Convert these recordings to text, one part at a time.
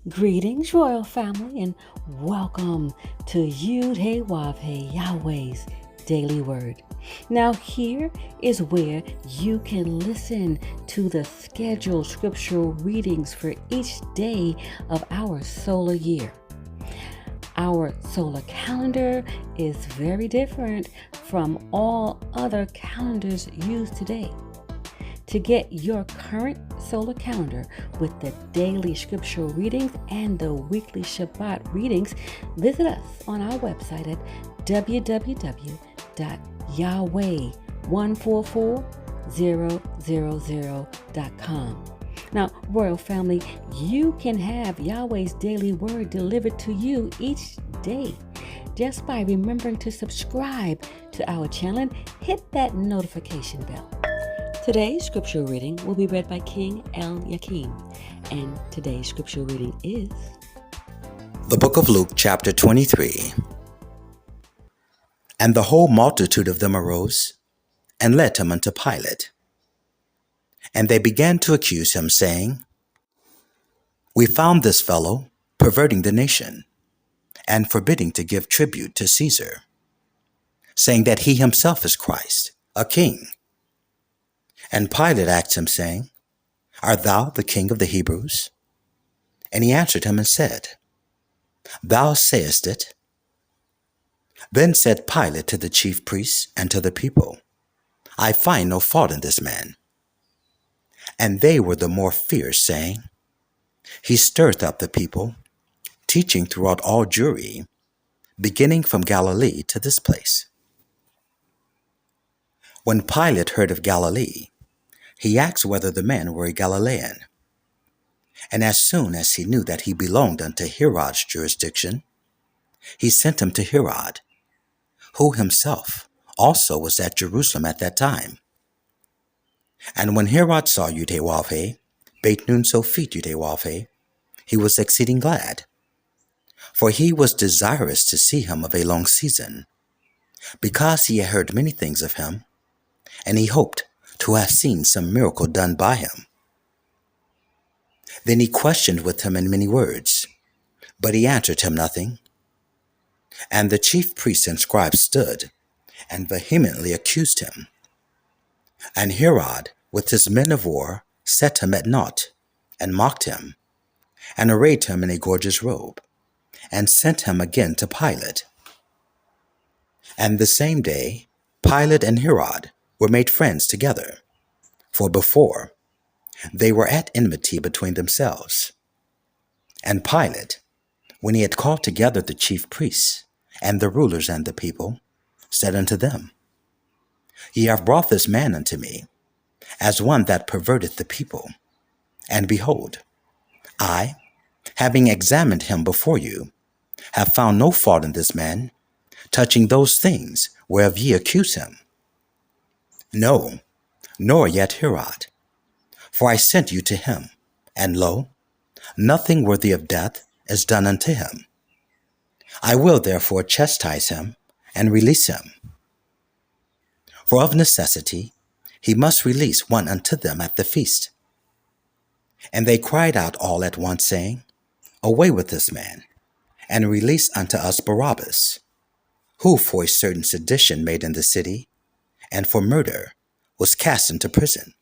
Greetings, royal family, and welcome to Yahweh, Yahweh's Daily Word. Now, here is where you can listen to the scheduled scriptural readings for each day of our solar year. Our solar calendar is very different from all other calendars used today. To get your current solar calendar with the daily scriptural readings and the weekly Shabbat readings, visit us on our website at www.yahweh144000.com. Now, Royal Family, you can have Yahweh's daily word delivered to you each day just by remembering to subscribe to our channel and hit that notification bell. Today's scripture reading will be read by King Eliakim, and today's scripture reading is the book of Luke, chapter 23. And the whole multitude of them arose, and led him unto Pilate. And they began to accuse him, saying, We found this fellow perverting the nation, and forbidding to give tribute to Caesar, saying that he himself is Christ, a king. And Pilate asked him, saying, Art thou the king of the Hebrews? And he answered him and said, Thou sayest it. Then said Pilate to the chief priests and to the people, I find no fault in this man. And they were the more fierce, saying, He stirreth up the people, teaching throughout all Jewry, beginning from Galilee to this place. When Pilate heard of Galilee, he asked whether the man were a Galilean. And as soon as he knew that he belonged unto Herod's jurisdiction, he sent him to Herod, who himself also was at Jerusalem at that time. And when Herod saw Yahweh, beit nun Sophit Yahweh, he was exceeding glad, for he was desirous to see him of a long season, because he had heard many things of him, and he hoped to have seen some miracle done by him. Then he questioned with him in many words, but he answered him nothing. And the chief priests and scribes stood, and vehemently accused him. And Herod, with his men of war, set him at naught, and mocked him, and arrayed him in a gorgeous robe, and sent him again to Pilate. And the same day Pilate and Herod were made friends together, for before they were at enmity between themselves. And Pilate, when he had called together the chief priests, and the rulers and the people, said unto them, Ye have brought this man unto me, as one that perverteth the people. And behold, I, having examined him before you, have found no fault in this man, touching those things whereof ye accuse him. No, nor yet Herod. For I sent you to him, and lo, nothing worthy of death is done unto him. I will therefore chastise him and release him. For of necessity he must release one unto them at the feast. And they cried out all at once, saying, Away with this man, and release unto us Barabbas, who for a certain sedition made in the city, and for murder was cast into prison.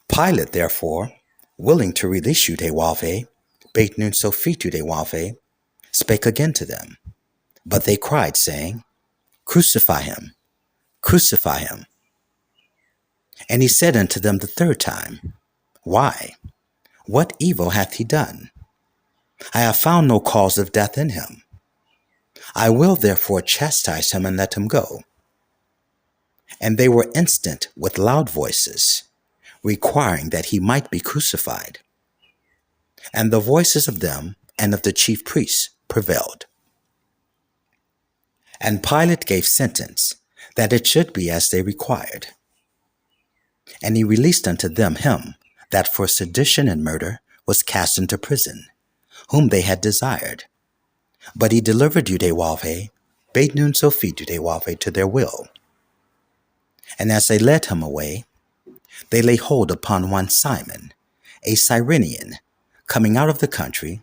Pilate therefore, willing to release Yahweh, beit nun Sophit Yahweh, spake again to them. But they cried, saying, Crucify him, crucify him. And he said unto them the third time, Why? What evil hath he done? I have found no cause of death in him. I will therefore chastise him and let him go. And they were instant with loud voices, requiring that he might be crucified. And the voices of them and of the chief priests prevailed. And Pilate gave sentence that it should be as they required. And he released unto them him that for sedition and murder was cast into prison, whom they had desired. But he delivered Yahweh, beit nun Sophit Yahweh, to their will. And as they led him away, they lay hold upon one Simon, a Cyrenian, coming out of the country,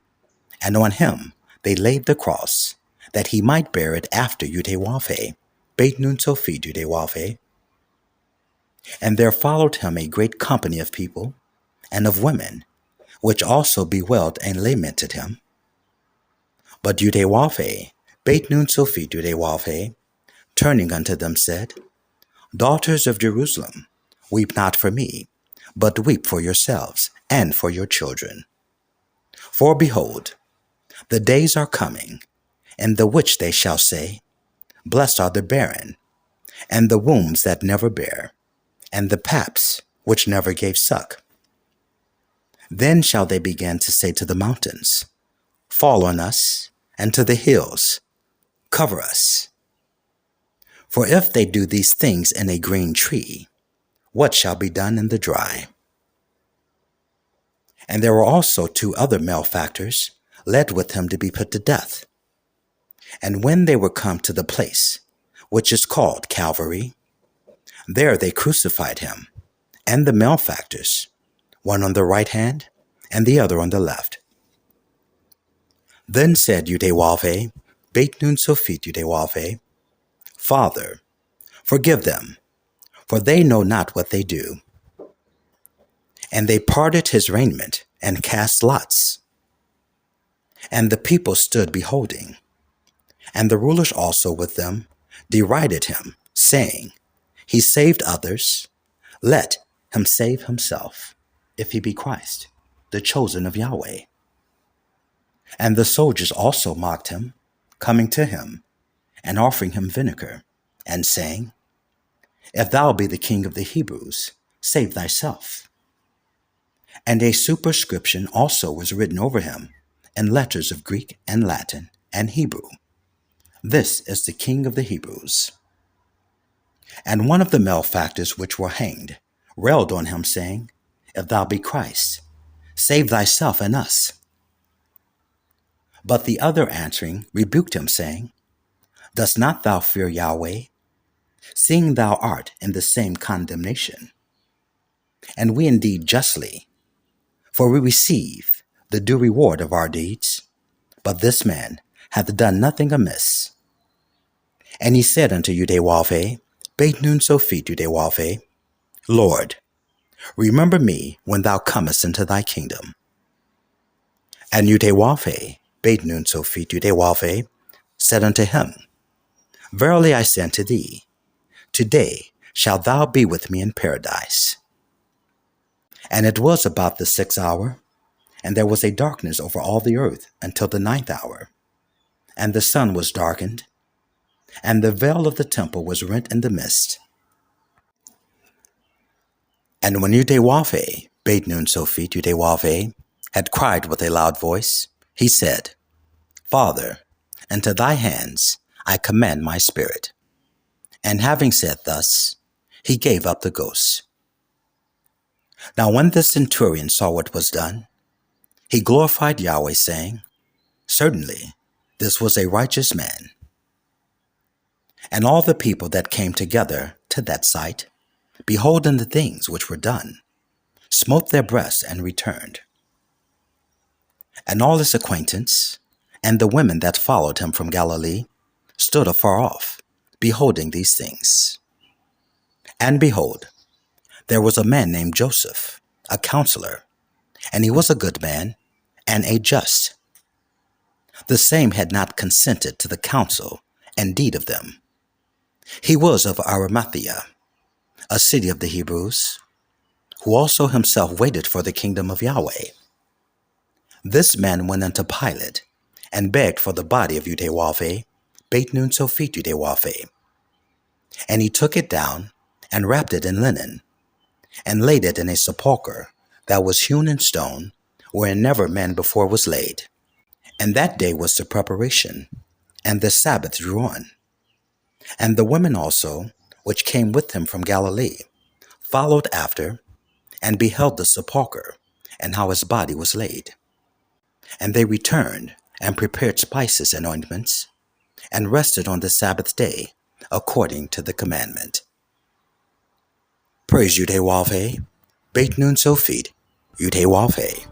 and on him they laid the cross, that he might bear it after Yudhewafe, Beit Nun Sophie Yudhewafe. And there followed him a great company of people and of women, which also bewailed and lamented him. But Yudhewafe, Beit Nun Sophie Yudhewafe, turning unto them, said, Daughters of Jerusalem, weep not for me, but weep for yourselves and for your children. For behold, the days are coming, in the which they shall say, Blessed are the barren, and the wombs that never bare, and the paps which never gave suck. Then shall they begin to say to the mountains, Fall on us, and to the hills, cover us. For if they do these things in a green tree, what shall be done in the dry? And there were also 2 other malefactors led with him to be put to death. And when they were come to the place, which is called Calvary, there they crucified him, and the malefactors, one on the right hand, and the other on the left. Then said Yudhewafe, Beit Nun Sophie Yudhewafe, Father, forgive them, for they know not what they do. And they parted his raiment, and cast lots. And the people stood beholding. And the rulers also with them derided him, saying, He saved others, let him save himself, if he be Christ, the chosen of Yahweh. And the soldiers also mocked him, coming to him, and offering him vinegar, and saying, If thou be the king of the Hebrews, save thyself. And a superscription also was written over him, in letters of Greek and Latin and Hebrew, This is the King of the Hebrews. And one of the malefactors which were hanged railed on him, saying, If thou be Christ, save thyself and us. But the other answering rebuked him, saying, Dost not thou fear Yahweh, seeing thou art in the same condemnation? And we indeed justly, for we receive the due reward of our deeds, but this man hath done nothing amiss. And he said unto Yudhewafe, Beit Nun Sophie Yudhewafe, Lord, remember me when thou comest into thy kingdom. And Yudhewafe, Beit Nun Sophie Yudhewafe, said unto him, Verily I say unto thee, today shalt thou be with me in paradise. And it was about the 6th hour, and there was a darkness over all the earth until the 9th hour. And the sun was darkened, and the veil of the temple was rent in the midst. And when Yudhewafe, Beit Nun Sophie Yudhewafe, had cried with a loud voice, he said, Father, into thy hands I commend my spirit. And having said thus, he gave up the ghost. Now when the centurion saw what was done, he glorified Yahweh, saying, Certainly this was a righteous man. And all the people that came together to that sight, beholding the things which were done, smote their breasts and returned. And all his acquaintance, and the women that followed him from Galilee, stood afar off, beholding these things. And behold, there was a man named Joseph, a counselor, and he was a good man, and a just. The same had not consented to the counsel and deed of them. He was of Arimathea, a city of the Hebrews, who also himself waited for the kingdom of Yahweh. This man went unto Pilate, and begged for the body of Yudhewafe, Beit Nun Sophie Yudhewafe. And he took it down, and wrapped it in linen, and laid it in a sepulchre that was hewn in stone, wherein never man before was laid. And that day was the preparation, and the Sabbath drew on. And the women also, which came with him from Galilee, followed after, and beheld the sepulchre, and how his body was laid. And they returned, and prepared spices and ointments, and rested on the Sabbath day, according to the commandment. Praise Yudhewafe, Beit Nun Sophie Yudhewafe.